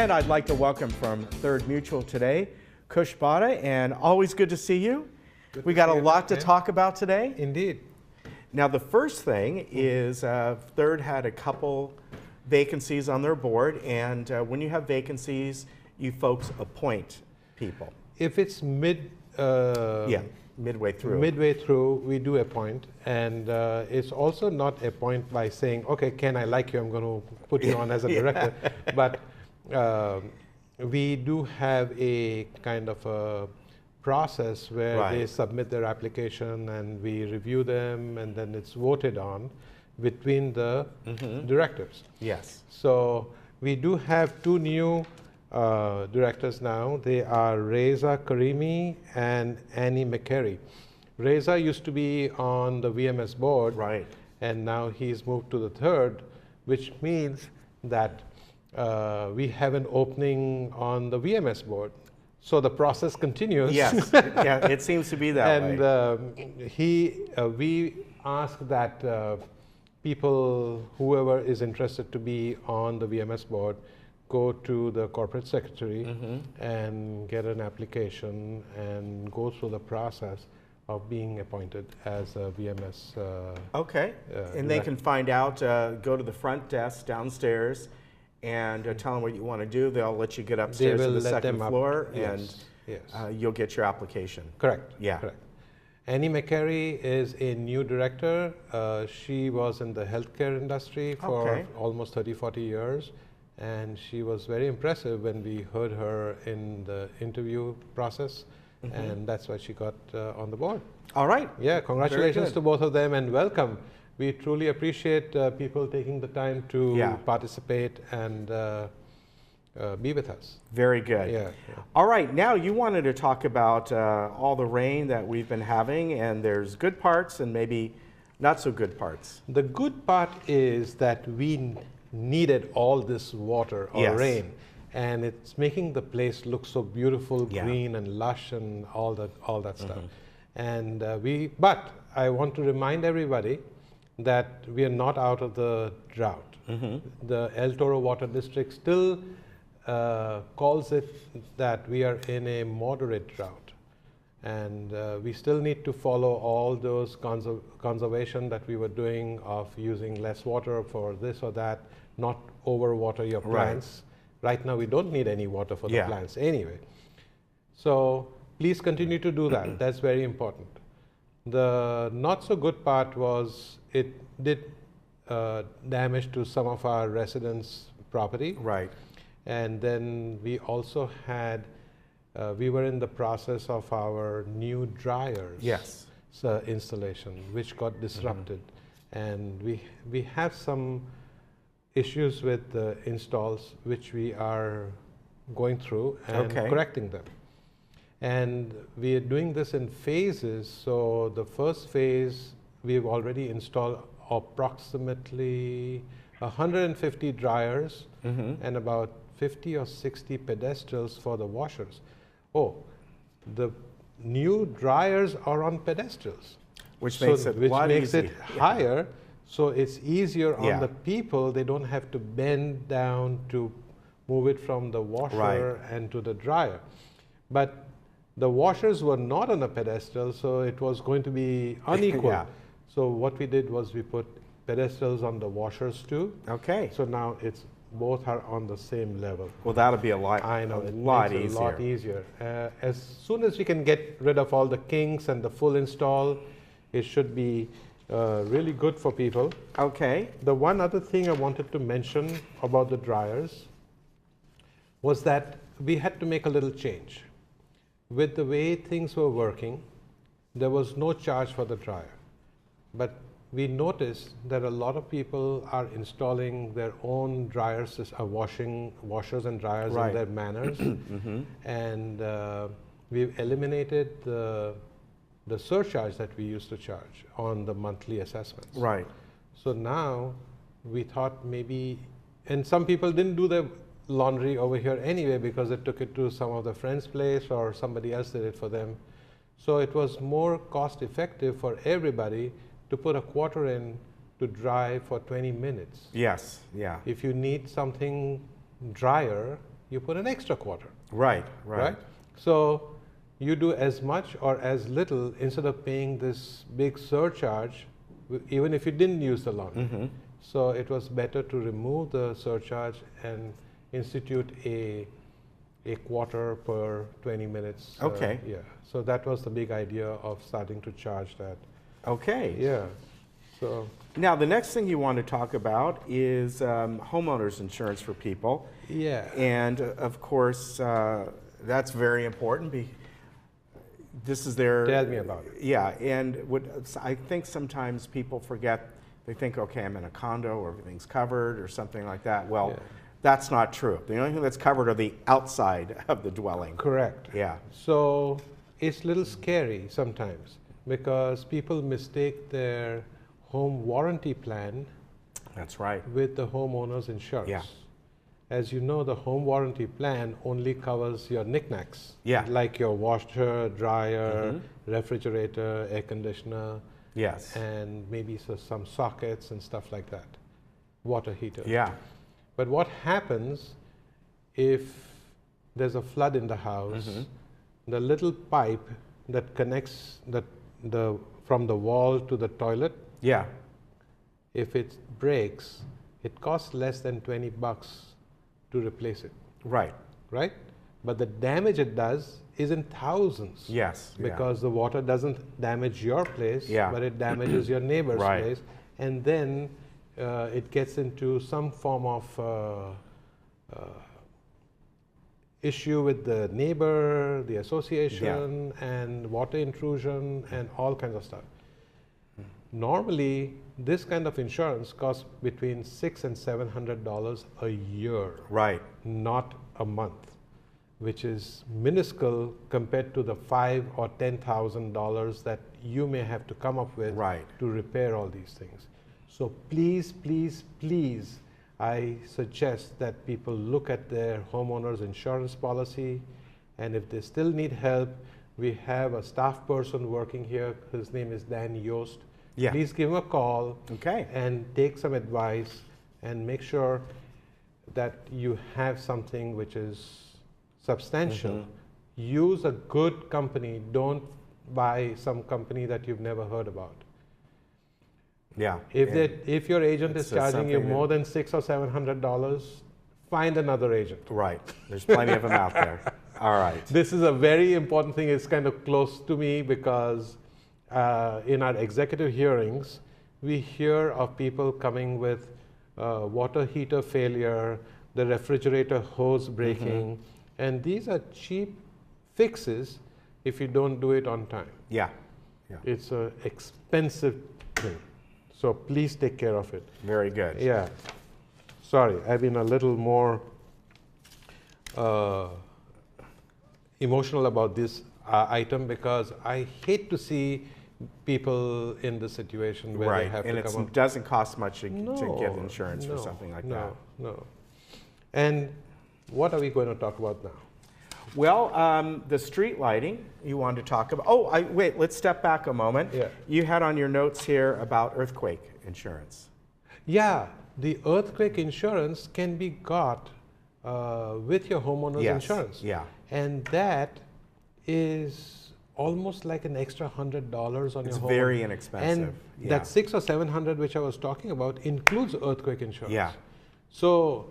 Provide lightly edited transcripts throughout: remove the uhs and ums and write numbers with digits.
And I'd like to welcome from Third Mutual today, Kush Bada, and always good to see you. We got a lot to talk about today. Indeed. Now, the first thing is Third had a couple vacancies on their board, and when you have vacancies, you folks appoint people. If it's midway through. Midway through, we do appoint, and it's also not appoint by saying, okay, Ken, I like you, I'm going to put you on as a director, but we do have a kind of a process where they submit their application and we review them, and then it's voted on between the directors. Yes. So we do have two new directors now. They are Reza Karimi and Annie McCary. Reza used to be on the VMS board, and now he's moved to the Third, which means that we have an opening on the VMS board. So the process continues. Yes, yeah, it seems to be that way. And we ask that people, whoever is interested to be on the VMS board, go to the corporate secretary and get an application and go through the process of being appointed as a VMS. Okay, and they can find out, go to the front desk downstairs and tell them what you want to do. They'll let you get upstairs to the second floor, and you'll get your application. Correct. Yeah. Correct. Annie McCary is a new director. She was in the healthcare industry for almost 30, 40 years. And she was very impressive when we heard her in the interview process. And that's why she got on the board. All right. Yeah, congratulations to both of them and welcome. We truly appreciate people taking the time to participate and be with us. Very good. Yeah. All right, now you wanted to talk about all the rain that we've been having, and there's good parts and maybe not so good parts. The good part is that we needed all this water or rain, and it's making the place look so beautiful, green and lush and all that stuff. And but I want to remind everybody that we are not out of the drought. The El Toro Water District still calls it that we are in a moderate drought, and we still need to follow all those conservation that we were doing of using less water for this or that, not overwater your plants. Right now we don't need any water for the plants anyway. So please continue to do that. That's very important. The not so good part was it did damage to some of our residents' property. And then we also had, we were in the process of our new dryers installation, which got disrupted. And we have some issues with the installs, which we are going through and correcting them. And we are doing this in phases. So the first phase, we've already installed approximately 150 dryers and about 50 or 60 pedestals for the washers. Oh, the new dryers are on pedestals, which makes it higher. So it's easier on the people. They don't have to bend down to move it from the washer and to the dryer. But the washers were not on a pedestal, so it was going to be unequal. So what we did was we put pedestals on the washers too. So now it's both are on the same level. Well, that'll be a lot. I know, a lot easier. A lot easier. As soon as we can get rid of all the kinks and the full install, it should be really good for people. The one other thing I wanted to mention about the dryers was that we had to make a little change. With the way things were working, there was no charge for the dryer. But we noticed that a lot of people are installing their own dryers, washers and dryers in their manors. And we've eliminated the surcharge that we used to charge on the monthly assessments. So now we thought maybe, and some people didn't do their laundry over here anyway because they took it to some of the friend's place or somebody else did it for them. So it was more cost effective for everybody to put a quarter in to dry for 20 minutes. Yes, yeah. If you need something drier, you put an extra quarter. Right, right. Right? So you do as much or as little instead of paying this big surcharge, even if you didn't use the laundry. So it was better to remove the surcharge and institute a quarter per 20 minutes. Okay. Yeah. So that was the big idea of starting to charge that. Okay. Yeah. So now the next thing you want to talk about is homeowners insurance for people. yeah. And of course, that's very important. This is their. Tell me about it. Yeah, and what I think sometimes people forget. They think, okay, I'm in a condo, or everything's covered, or something like that. Well, that's not true. The only thing that's covered are the outside of the dwelling. Correct. Yeah. So it's a little scary sometimes because people mistake their home warranty plan. That's right. With the homeowner's insurance. Yeah. As you know, the home warranty plan only covers your knickknacks. Yeah. Like your washer, dryer, refrigerator, air conditioner. Yes. And maybe some sockets and stuff like that. Water heater. Yeah. But what happens if there's a flood in the house? The little pipe that connects from the wall to the toilet, Yeah. if it breaks, it costs less than $20 to replace it, Right. right? But the damage it does is in thousands. Yes. Because the water doesn't damage your place, Yeah. but it damages your neighbor's Right. place. And then it gets into some form of issue with the neighbor, the association, and water intrusion, and all kinds of stuff. Normally, this kind of insurance costs between $600 and $700 a year, Right. not a month, which is minuscule compared to the $5,000 or $10,000 that you may have to come up with Right. to repair all these things. So please, please, please, I suggest that people look at their homeowner's insurance policy, and if they still need help, we have a staff person working here. His name is Dan Yost. Yeah. Please give him a call. Okay. And take some advice and make sure that you have something which is substantial. Use a good company. Don't buy some company that you've never heard about. Yeah. If your agent is it's charging you something more than $600 or $700, find another agent. Right. There's plenty of them out there. All right. This is a very important thing. It's kind of close to me because in our executive hearings, we hear of people coming with water heater failure, the refrigerator hose breaking, and these are cheap fixes if you don't do it on time. Yeah. Yeah. It's an expensive thing. So please take care of it. Very good. Yeah. Sorry, I've been a little more emotional about this item because I hate to see people in the situation where they have to come up. And it doesn't cost much to get insurance for something like that. No. And what are we going to talk about now? Well, the street lighting you wanted to talk about. Oh, wait, let's step back a moment. Yeah. You had on your notes here about earthquake insurance. Yeah, the earthquake insurance can be got with your homeowner's insurance. Yeah. And that is almost like an extra $100 on your home. It's very inexpensive. And that $600 or $700 which I was talking about includes earthquake insurance. Yeah. So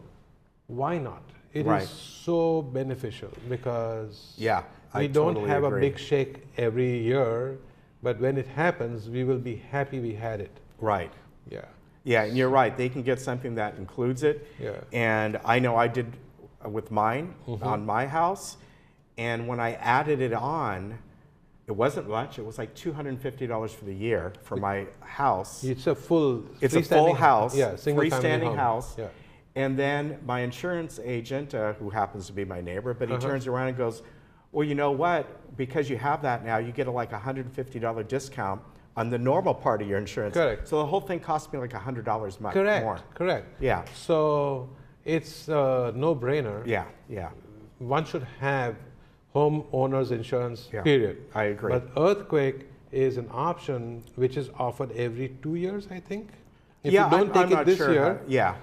why not? It Right. is so beneficial because Yeah, I we don't totally have agree. a big shake every year, but when it happens, we will be happy we had it. Right. Yeah. Yeah, and you're right. They can get something that includes it. Yeah. And I know I did with mine on my house. And when I added it on, it wasn't much. It was like $250 for the year for my house. It's a full It's a full house, single-family freestanding home. house. Yeah. And then my insurance agent, who happens to be my neighbor, but he turns around and goes, well, you know what? Because you have that now, you get like a $150 discount on the normal part of your insurance. Correct. So the whole thing cost me like $100 more. Correct. Yeah. So it's a no-brainer. Yeah, yeah. One should have homeowners insurance, Yeah. period. I agree. But earthquake is an option which is offered every 2 years, I think. If Yeah, you don't I'm take it not this sure year, yeah.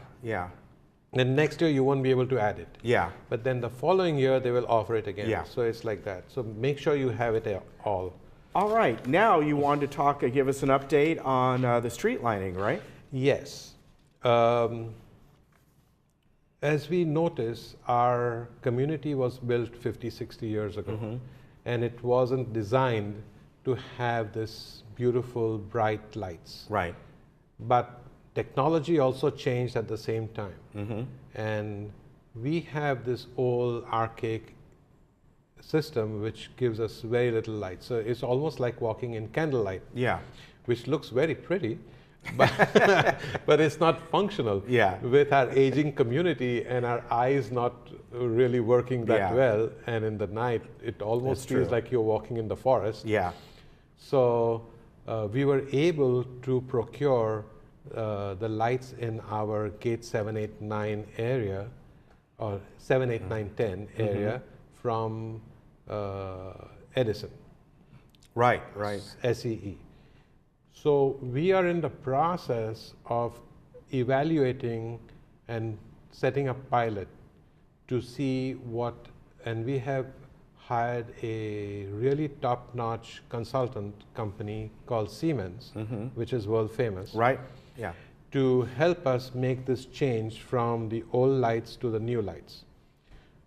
Then next year you won't be able to add it. Yeah. But then the following year they will offer it again. Yeah. So it's like that. So make sure you have it all. All right. Now you wanted to give us an update on the street lining, right? Yes. As we notice, our community was built 50, 60 years ago, and it wasn't designed to have this beautiful, bright lights. Right. But technology also changed at the same time. And we have this old archaic system which gives us very little light. So it's almost like walking in candlelight. Yeah. Which looks very pretty, but, but it's not functional. Yeah. With our aging community and our eyes not really working that well, and in the night it almost feels like you're walking in the forest. Yeah. So we were able to procure the lights in our gate 7, 8, 9 area, or 7, 8, 9, 10 area from Edison. Right, right. SEE. So we are in the process of evaluating and setting up pilot to see what, and we have hired a really top-notch consultant company called Siemens, which is world famous. Right, yeah. To help us make this change from the old lights to the new lights.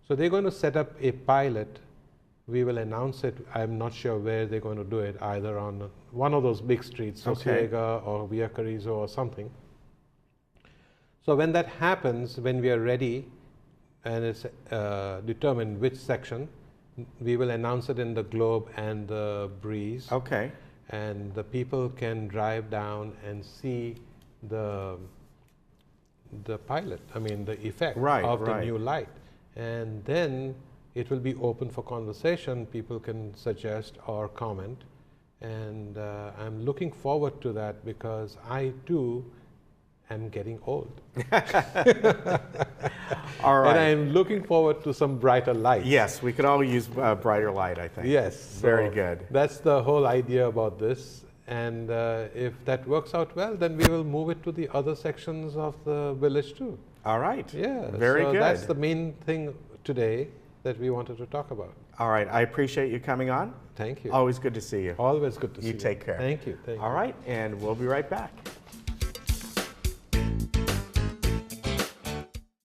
So they're going to set up a pilot. We will announce it. I'm not sure where they're going to do it, either on one of those big streets, Oswego or Via Carrizo or something. So when that happens, when we are ready and it's determined which section, we will announce it in the Globe and the Breeze. Okay. And the people can drive down and see the pilot, I mean the effect of the new light. And then it will be open for conversation. People can suggest or comment. And I'm looking forward to that because I too am getting old. All right. And I'm looking forward to some brighter lights. Yes, we could all use brighter light, I think. Yes. Very good. That's the whole idea about this. And if that works out well, then we will move it to the other sections of the village too. All right. Yeah. Very good. That's the main thing today that we wanted to talk about. All right. I appreciate you coming on. Thank you. Always good to see you. Always good to see you. You take care. Thank you. All right. And we'll be right back.